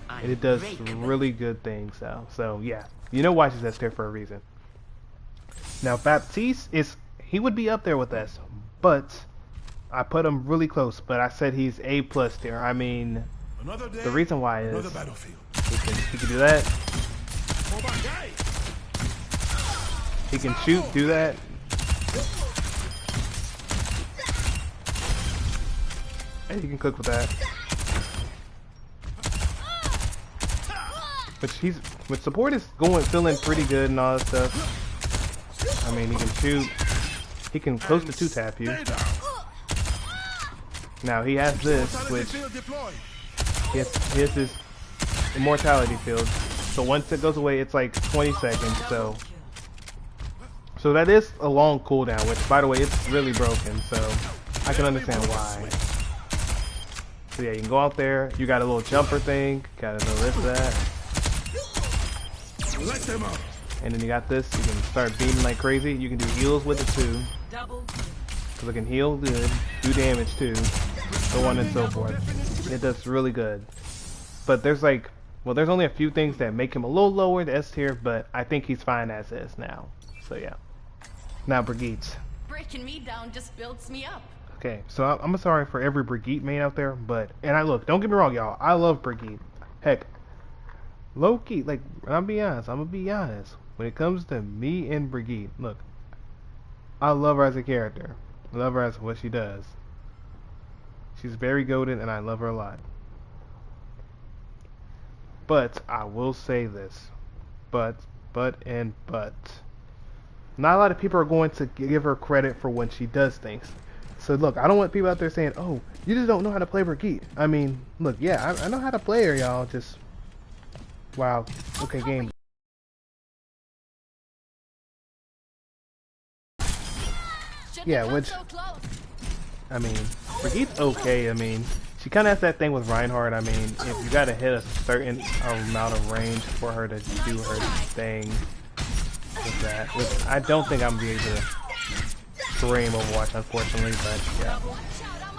[SPEAKER 1] And it does really good things. So yeah, you know why she's S tier for a reason. Now Baptiste he would be up there with us, but I put him really close. But I said he's A+ tier. I mean, the reason why is he can do that. He can shoot, do that. And he can cook with that. But support is feeling pretty good and all that stuff. I mean, he can shoot. He can close to 2-tap you. Now he has this, which he has his immortality field. So once it goes away, it's like 20 seconds. So that is a long cooldown, which by the way, it's really broken. So I can understand why. So yeah, you can go out there. You got a little jumper thing. Gotta know that. And then you got this. You can start beaming like crazy. You can do heals with it too. Because it can heal good, do damage too, so on and so forth. It does really good. But there's there's only a few things that make him a little lower the S tier, but I think he's fine as is now. So yeah. Now Brigitte.
[SPEAKER 3] Breaking me down just builds me up.
[SPEAKER 1] Okay, so I'm sorry for every Brigitte main out there, but don't get me wrong, y'all. I love Brigitte. Heck, low key, like I'm gonna be honest. When it comes to me and Brigitte, look, I love her as a character. I love her as what she does. She's very goated, and I love her a lot. But I will say this, but. Not a lot of people are going to give her credit for when she does things. So look, I don't want people out there saying, "Oh, you just don't know how to play Brigitte." I mean, look, yeah, I know how to play her, y'all. Just wow. Okay, game. Yeah, which I mean, Brigitte's okay. I mean, she kind of has that thing with Reinhardt. I mean, if you gotta hit a certain amount of range for her to do her thing with that, which I don't think I'm gonna be able to stream Overwatch, unfortunately. But yeah,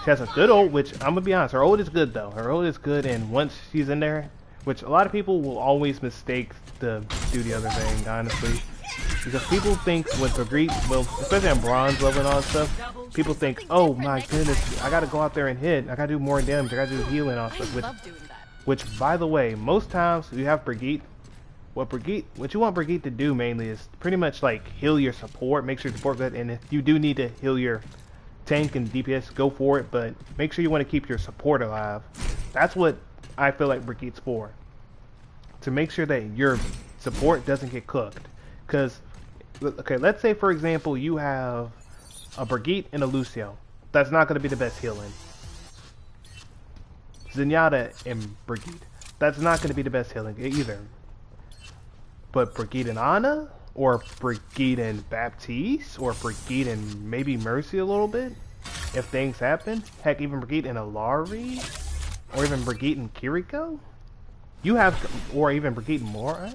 [SPEAKER 1] she has a good ult, which I'm gonna be honest, her ult is good though. Her ult is good, and once she's in there, which a lot of people will always mistake to do the other thing, honestly. Because people think with Brigitte, well, especially on bronze level and all that stuff, people think, oh my goodness, I gotta go out there and hit, I gotta do more damage, I gotta do healing and all that stuff. Which, by the way, most times you have Brigitte, what you want Brigitte to do mainly is pretty much like heal your support, make sure your support good, and if you do need to heal your tank and DPS, go for it, but make sure you want to keep your support alive. That's what I feel like Brigitte's for. To make sure that your support doesn't get cooked. Because, okay, let's say for example you have a Brigitte and a Lucio. That's not going to be the best healing. Zenyatta and Brigitte. That's not going to be the best healing either. But Brigitte and Ana? Or Brigitte and Baptiste? Or Brigitte and maybe Mercy a little bit? If things happen? Heck, even Brigitte and Alari? Or even Brigitte and Kiriko? You have, or even Brigitte and Mora?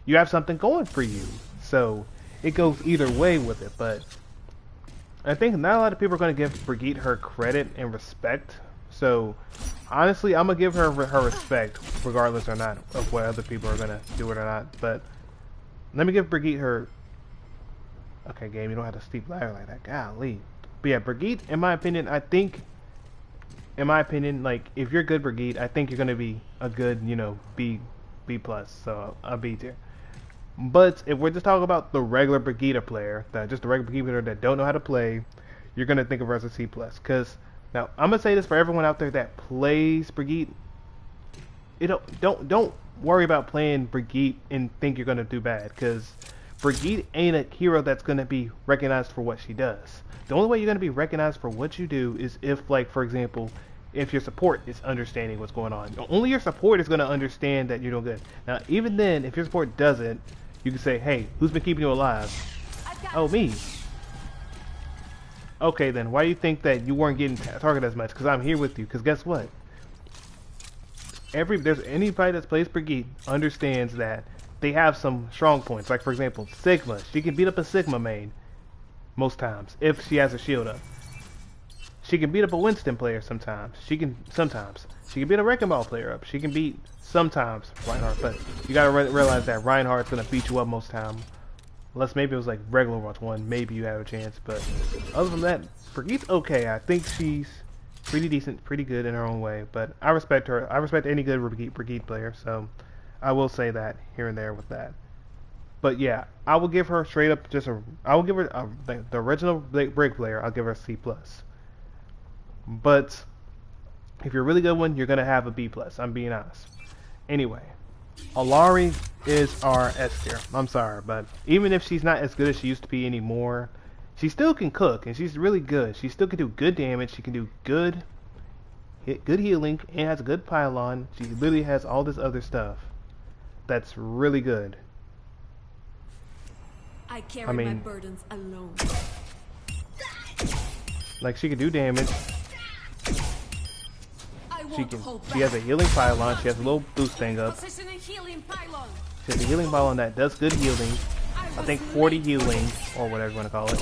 [SPEAKER 1] You have something going for you. So, it goes either way with it, but I think not a lot of people are going to give Brigitte her credit and respect. So, honestly, I'm going to give her her respect, regardless or not of what other people are going to do it or not. But, let me give Brigitte her... Okay, game, you don't have to steep ladder like that. Golly. But yeah, Brigitte, in my opinion, like, if you're good Brigitte, I think you're going to be a good, B+, so a B tier. But if we're just talking about the regular Brigitte player, just the regular Brigitte player that don't know how to play, you're gonna think of her as a C+. Because now I'm gonna say this for everyone out there that plays Brigitte. Don't worry about playing Brigitte and think you're gonna do bad. Because Brigitte ain't a hero that's gonna be recognized for what she does. The only way you're gonna be recognized for what you do is if, like, for example, if your support is understanding what's going on. Only your support is gonna understand that you're doing good. Now, even then, if your support doesn't, you can say, hey, who's been keeping you alive? Oh, me. Okay, then, why do you think that you weren't getting targeted as much? Because I'm here with you. Because guess what? there's anybody that plays Brigitte understands that they have some strong points. Like for example, Sigma. She can beat up a Sigma main most times if she has a shield up. She can beat up a Winston player sometimes. She can beat a Wrecking Ball player up. She can beat sometimes Reinhardt, but you gotta realize that Reinhardt's gonna beat you up most time. Unless maybe it was like regular Overwatch 1, maybe you have a chance. But other than that, Brigitte's okay. I think she's pretty decent, pretty good in her own way. But I respect her. I respect any good Brigitte player. So I will say that here and there with that. But yeah, I will give her straight up I will give her the original Brig player. I'll give her a C plus. But if you're a really good one, you're gonna have a B plus. I'm being honest. Anyway, Allari is our S tier. I'm sorry, but even if she's not as good as she used to be anymore, she still can cook, and she's really good. She still can do good damage. She can do good healing, and has a good pylon. She literally has all this other stuff that's really good.
[SPEAKER 4] I carry my burdens alone.
[SPEAKER 1] Like she can do damage. She has a healing pylon. She has a little boost thing up. She has a healing pylon that does good healing. I think 40 healing, or whatever you want to call it.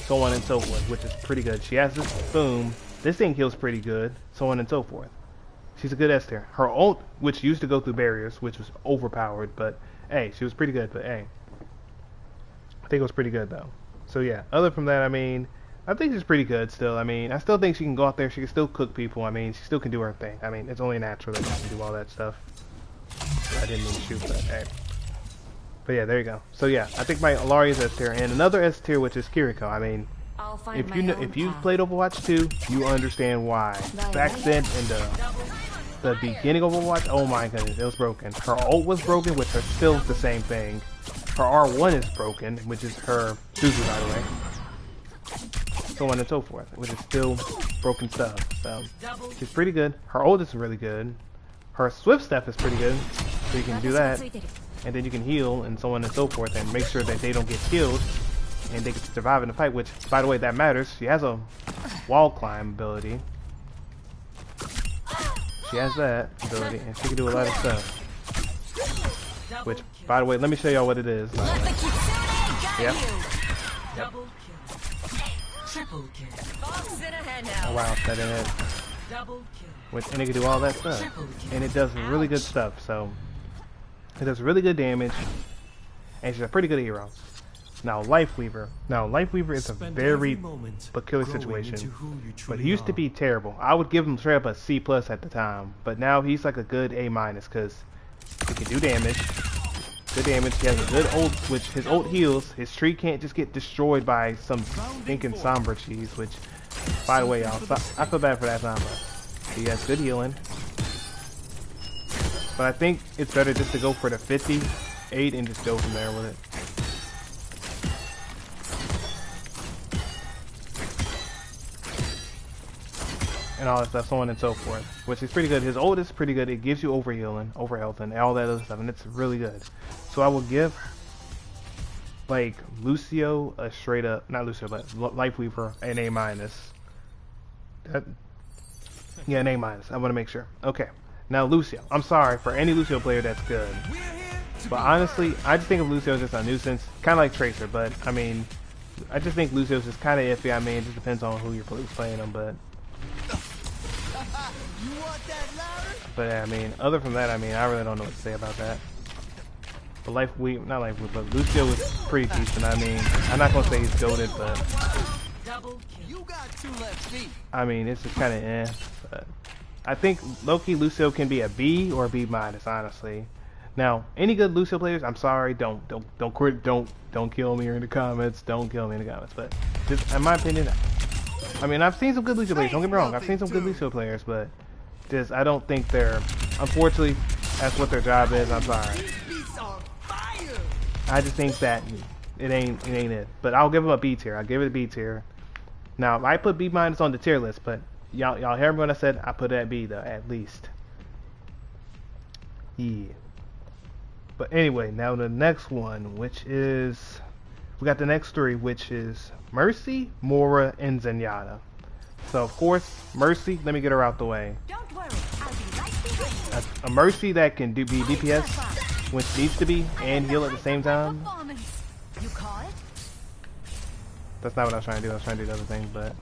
[SPEAKER 1] So on and so forth, which is pretty good. She has this boom. This thing heals pretty good. So on and so forth. She's a good S tier. Her ult, which used to go through barriers, which was overpowered, but hey, she was pretty good. But hey, I think it was pretty good though. So yeah, other from that, I mean, I think she's pretty good still. I mean, I still think she can go out there. She can still cook people. I mean, she still can do her thing. I mean, it's only natural that she can do all that stuff. I didn't mean to shoot, but hey. But yeah, there you go. So yeah, I think my Allari is S tier, and another S tier, which is Kiriko. I mean, if you've played Overwatch 2, you understand why. Back then in the beginning of Overwatch, oh my goodness, it was broken. Her ult was broken, which are still the same thing. Her R1 is broken, which is her Suzu, by the way. So on and so forth, which is still broken stuff. So she's pretty good. Her ult is really good. Her swift step is pretty good, so you can do that, and then you can heal and so on and so forth, and make sure that they don't get killed and they can survive in the fight. Which, by the way, that matters. She has a wall climb ability. She has that ability, and she can do a lot of stuff. Which, by the way, let me show y'all what it is. Yep. Oh wow, that didn't hit. And it can do all that stuff. And it does really good stuff, so it does really good damage. And she's a pretty good hero. Now Lifeweaver. Is a very peculiar situation. But he used to be terrible. I would give him straight up a C plus at the time. But now he's like a good A minus because he can do damage. Good damage. He has a good ult, which his ult heals. His tree can't just get destroyed by some stinking Sombra cheese, which, by the way, y'all, I feel bad for that Sombra. He has good healing. But I think it's better just to go for the 58 and just go from there with it. And all that stuff, so on and so forth, which is pretty good. His ult is pretty good. It gives you overhealing, overhealth, and all that other stuff, and it's really good. So I will give like Lucio a straight up, not Lucio, but Lifeweaver an A minus. Yeah, an A minus. I want to make sure. Okay, now Lucio. I'm sorry for any Lucio player that's good, but honestly, I just think of Lucio as just a nuisance, kind of like Tracer. But I mean, I just think Lucio's just kind of iffy. I mean, it just depends on who you're playing him, but. But I mean, other from that, I mean, I really don't know what to say about that. But but Lucio was pretty decent. I mean, I'm not gonna say he's goated, but I mean, it's just kind of eh. But I think low-key Lucio can be a B or a B minus, honestly. Now, any good Lucio players, I'm sorry, don't kill me in the comments. Don't kill me in the comments. But just in my opinion, I mean, I've seen some good Lucio players. Don't get me wrong, I've seen some good Lucio players, but just I don't think they're. Unfortunately, that's what their job is. I'm sorry. I just think that it ain't it. But I'll give them a B tier. I'll give it a B tier. Now, I put B minus on the tier list, but y'all hear me when I said I put it at B though, at least. Yeah. But anyway, now the next one, which is we got the next three, which is Mercy, Mora, and Zenyatta. So of course, Mercy. Let me get her out the way.
[SPEAKER 4] Don't worry, I'll be right behind
[SPEAKER 1] a Mercy that can be DPS, which needs to be, and heal at the same time.
[SPEAKER 3] You call it?
[SPEAKER 1] That's not what I was trying to do. I was trying to do the other thing, but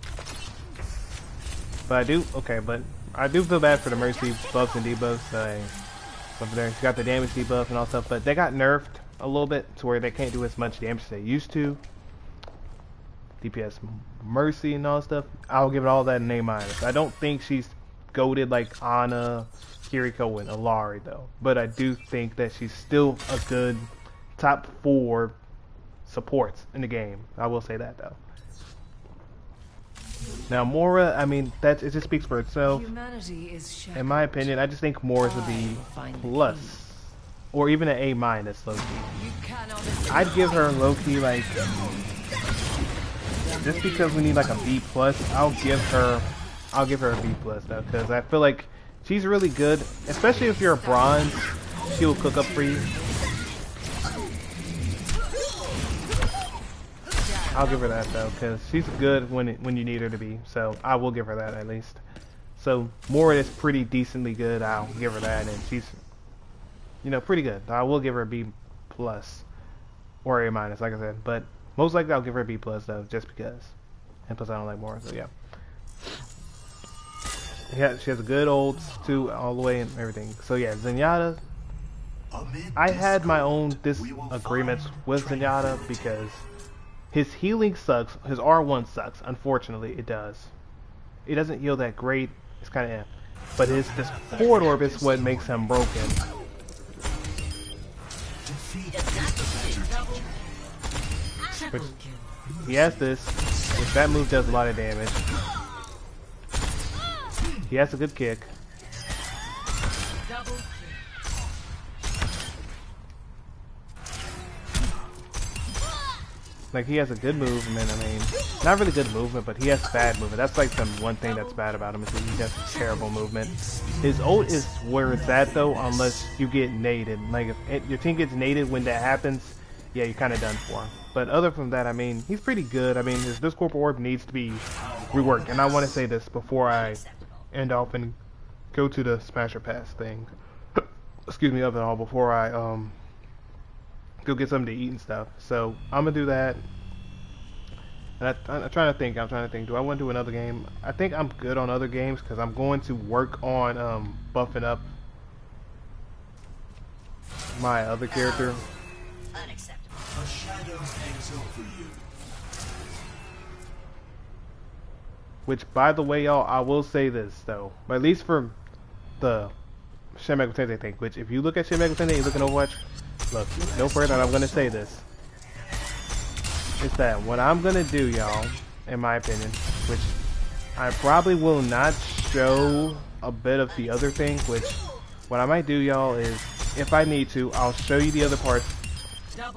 [SPEAKER 1] I do. Okay, but I do feel bad for the Mercy buffs and debuffs. Over there, she's got the damage debuff and all stuff, but they got nerfed a little bit to where they can't do as much damage as they used to. DPS Mercy and all stuff. I'll give it all that an A-. I don't think she's goated like Ana, Kiriko, and Alari though, but I do think that she's still a good top 4 supports in the game. I will say that though. Now Mora, I mean, it just speaks for itself. In my opinion, I just think Mora should be plus, or even an A-, low-key. I'd give her low-key like, just because we need like a B+, I'll give her a B+ though, because I feel like she's really good, especially if you're a bronze. She'll cook up for you. I'll give her that though, because she's good when you need her to be. So I will give her that at least. So Mora is pretty decently good. I'll give her that, and she's, you know, pretty good. I will give her a B+ or A-, like I said. But most likely I'll give her a B+ though, just because. And plus I don't like Mora, so yeah. Yeah, she has a good ults too, all the way and everything. So yeah, Zenyatta. I had my own disagreements with Zenyatta because his healing sucks. His R1 sucks. Unfortunately, it does. It doesn't heal that great. It's kind of but this forward orb is what makes him broken. Which, he has this. Which that move does a lot of damage. He has a good kick. Like, he has a good movement. I mean, not really good movement, but he has bad movement. That's like the one thing that's bad about him, is that he has terrible movement. His ult is where it's at though, unless you get naded. Like, if your team gets naded when that happens, yeah, you're kind of done for. But other from that, I mean, he's pretty good. I mean, his Discord orb needs to be reworked. And I want to say this before I end off and go to the Smasher Pass thing. Excuse me, of it all, before I go get something to eat and stuff. So I'm gonna do that. And I'm trying to think. Do I want to do another game? I think I'm good on other games because I'm going to work on buffing up my other character.
[SPEAKER 5] Unacceptable. A shadow hangs over you.
[SPEAKER 1] Which, by the way, y'all, I will say this though, but at least for the Shin Megami Tensei thing. Which, if you look at Shin Megami Tensei, you look at Overwatch. Look, no further, and I'm gonna say this. It's that what I'm gonna do, y'all, in my opinion, which I probably will not show a bit of the other thing, which what I might do, y'all, is if I need to, I'll show you the other parts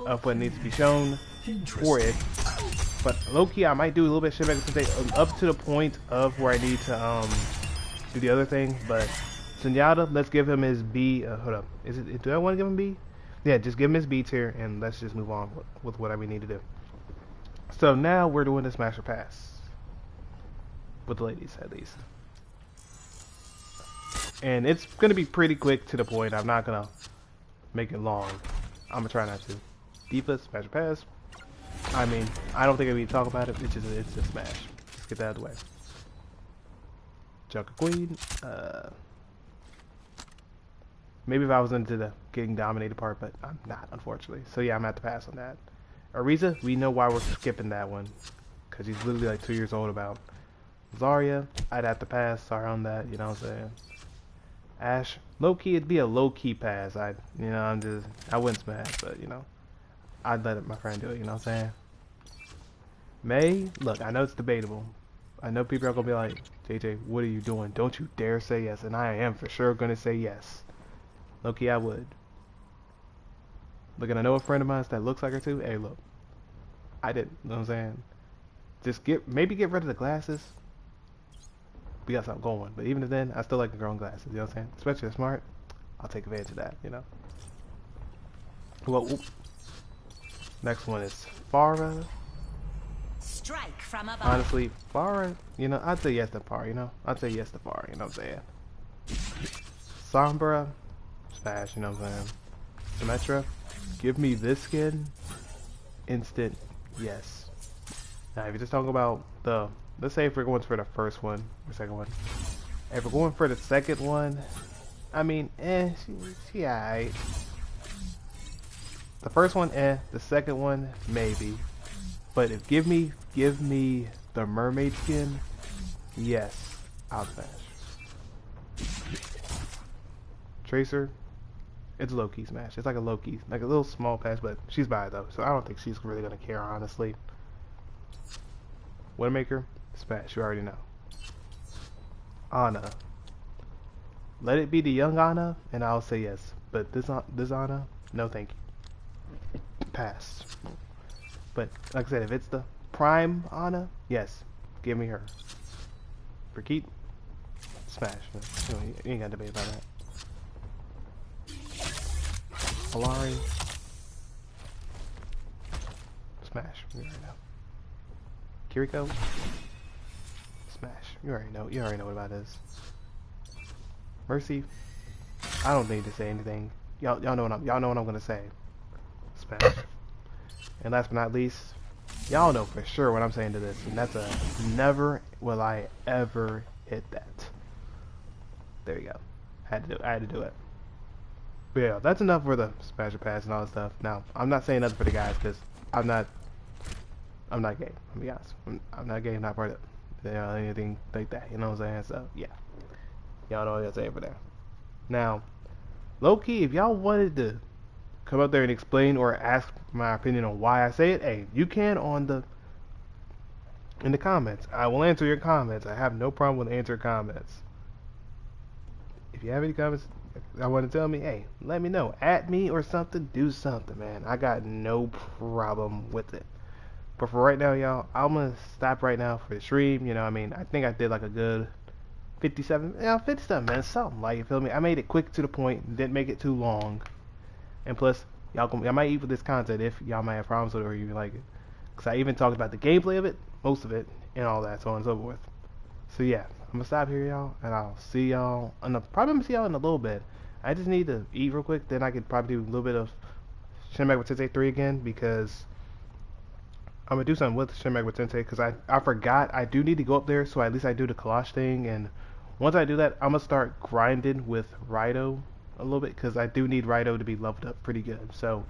[SPEAKER 1] of what needs to be shown for it. But low-key, I might do a little bit of Shin Megami Tensei up to the point of where I need to do the other thing. But Zenyatta, let's give him his B. Hold up, do I want to give him B? Yeah, just give him his B tier, and let's just move on with what we need to do. So now we're doing the Smasher Pass. With the ladies, at least. And it's going to be pretty quick to the point. I'm not going to make it long. I'm going to try not to. Diva, Smasher Pass. I mean, I don't think I need to talk about it. It's a smash. Let's get that out of the way. Junker Queen. Maybe if I was into the getting dominated part, but I'm not, unfortunately. So yeah, I'm gonna have to pass on that. Ariza, we know why we're skipping that one, because he's literally like 2 years old about. Zarya, I'd have to pass. Sorry on that, you know what I'm saying. Ashe, low key, it'd be a low key pass. I wouldn't smash, but you know, I'd let my friend do it. You know what I'm saying. May, look, I know it's debatable. I know people are gonna be like, JJ, what are you doing? Don't you dare say yes, and I am for sure gonna say yes. Low-key, I would. Look, and I know a friend of mine that looks like her too. Hey, look, I didn't. You know what I'm saying? Just maybe get rid of the glasses. We got something going. But even then, I still like the girl in glasses. You know what I'm saying? Especially if smart, I'll take advantage of that. You know. Well, next one is Pharah.
[SPEAKER 3] Strike from above.
[SPEAKER 1] Honestly, Pharah. You know, I'd say yes to Pharah. You know, I'd say yes to Pharah. You know what I'm saying? Sombra, smash, you know what I'm saying? Symmetra, give me this skin, instant, yes. Now if you're just talking about the, let's say if we're going for the first one, or second one. If we're going for the second one, I mean, she alright. The first one, the second one, maybe. But if give me the mermaid skin, yes, I'll smash. Tracer, it's low-key smash. It's like a low-key, like a little small patch, but she's by though, so I don't think she's really gonna care, honestly. Widowmaker, smash, you already know. Ana, let it be the young Ana, and I'll say yes. But this Ana, no thank you. Pass. But like I said, if it's the prime Ana, yes, give me her. For keep, smash. You ain't got to debate about that. Alari, smash. You already know. Kiriko, smash. You already know. You already know what about this. Mercy, I don't need to say anything. Y'all know what I'm gonna say. Smash. And last but not least, y'all know for sure what I'm saying to this, and that's a never will I ever hit that. There you go. I had to do it. But yeah, that's enough for the smash or pass and all that stuff. Now, I'm not saying nothing for the guys because I'm not gay. I'll be honest. I'm not gay. I'm not part of it. Anything like that. You know what I'm saying? So yeah, y'all know what I'm saying for that. Now, low key, if y'all wanted to come up there and explain or ask my opinion on why I say it, hey, you can in the comments. I will answer your comments. I have no problem with answering comments. If you have any comments I want to tell me, hey, let me know. At me or something, do something, man. I got no problem with it. But for right now, y'all, I'm gonna stop right now for the stream. You know, I mean, I think I did like a good 57 minutes, something like, you feel me? I made it quick to the point, didn't make it too long. And plus, y'all might eat with this content if y'all might have problems with it or you like it. Because I even talked about the gameplay of it, most of it, and all that, so on and so forth. So yeah, I'm gonna stop here, y'all, and I'll see y'all, probably gonna see y'all in a little bit. I just need to eat real quick, then I could probably do a little bit of Shin Megami Tensei 3 again, because I'm gonna do something with Shin Megami Tensei, because I forgot I do need to go up there, so at least I do the Kalash thing, and once I do that, I'm gonna start grinding with Raido a little bit, because I do need Raido to be leveled up pretty good. So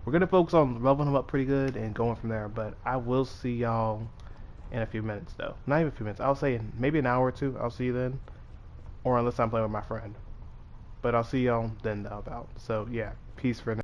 [SPEAKER 1] we're gonna focus on leveling him up pretty good and going from there. But I will see y'all in a few minutes, though. Not even a few minutes. I'll say in maybe an hour or two. I'll see you then, or unless I'm playing with my friend. But I'll see y'all then, though. So yeah, peace for now.